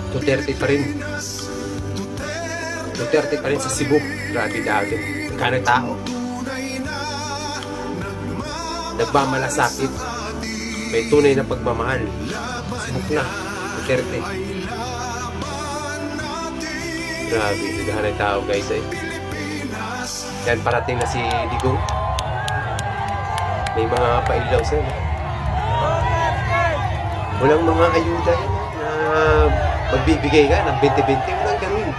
Duterte pa rin. Duterte pa rin sa Cebu. Grabe dati. Kanang tao. Nagmamalasakit. May tunay na pagmamahal. Subok na. Duterte. Grabe. Naghahanay tao guys eh. Yan parating na si Digong. May mga pailaw sila. Walang mga ayuda yan na magbibigay ka ng 20-20. Walang ganun.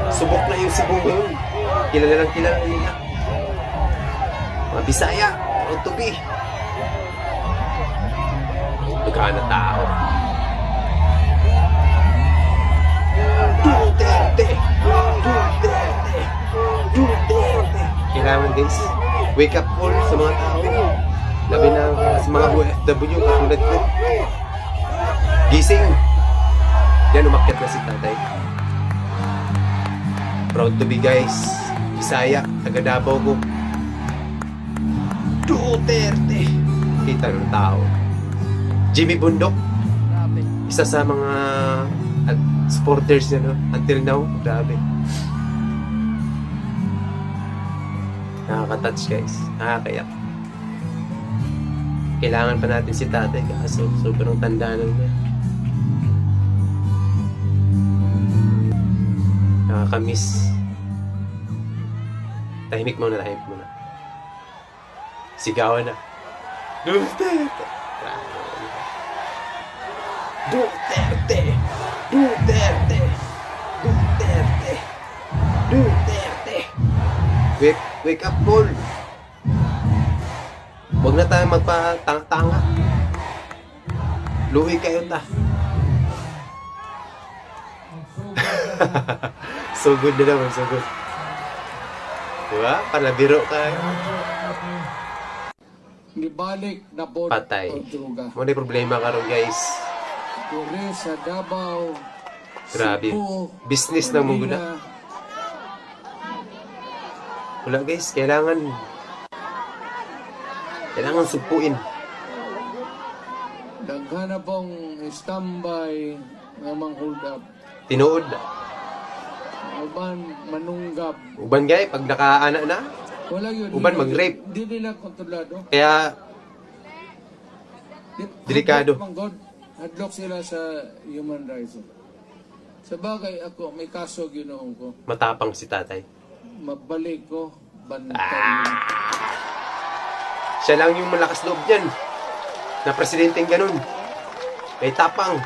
Subok na yung Cebu ngayon. Kilala nila. Mga Bisaya. Proud to be. Naghahanap na tao. Duterte! Duterte! Duterte! Kailangan guys, wake up call sa mga tao. Labi na sa mga OFW katulad ko. Gising! Yan, umakyat na si tatay. Proud to be guys. Bisaya, taga Davao ko. Duterte! Kita ng tao. Jimmy Bundok. Isa sa mga supporters niya, no? Until now, grabe. Nakaka-touch guys. Nakakayak. Kailangan pa natin si tatay kasi sobrang tanda na niya. Nakaka-miss. Tahimik muna. Sigawan na. Duterte! Duterte! Duterte! Duterte! Duterte! Wake up call! Huwag na tayo magpatanga-tanga. Luwi kayo ta. So good na naman, so good. Diba? Palabiro ka. Nibalik na bod Patay. o droga. Muna yung problema karon guys. Dure sa Davao, Grabe. Cebu, Business na mong guna. Manila, Wala guys, kailangan sumpuin. daghan na pong standby nga mang hold up. Tinuod. Uban manunggab. Uban guys, pag nakaana na, Wala yun. Uban mag-rape. Di nila kontrolado. kaya Delikado. Hadlock sila sa human rights. Sa bagay ako, may kaso ginoon ko. matapang si tatay. Magbalik ko, bantay. Siya lang yung malakas loob niyan. Na presidenteng ganun. May tapang.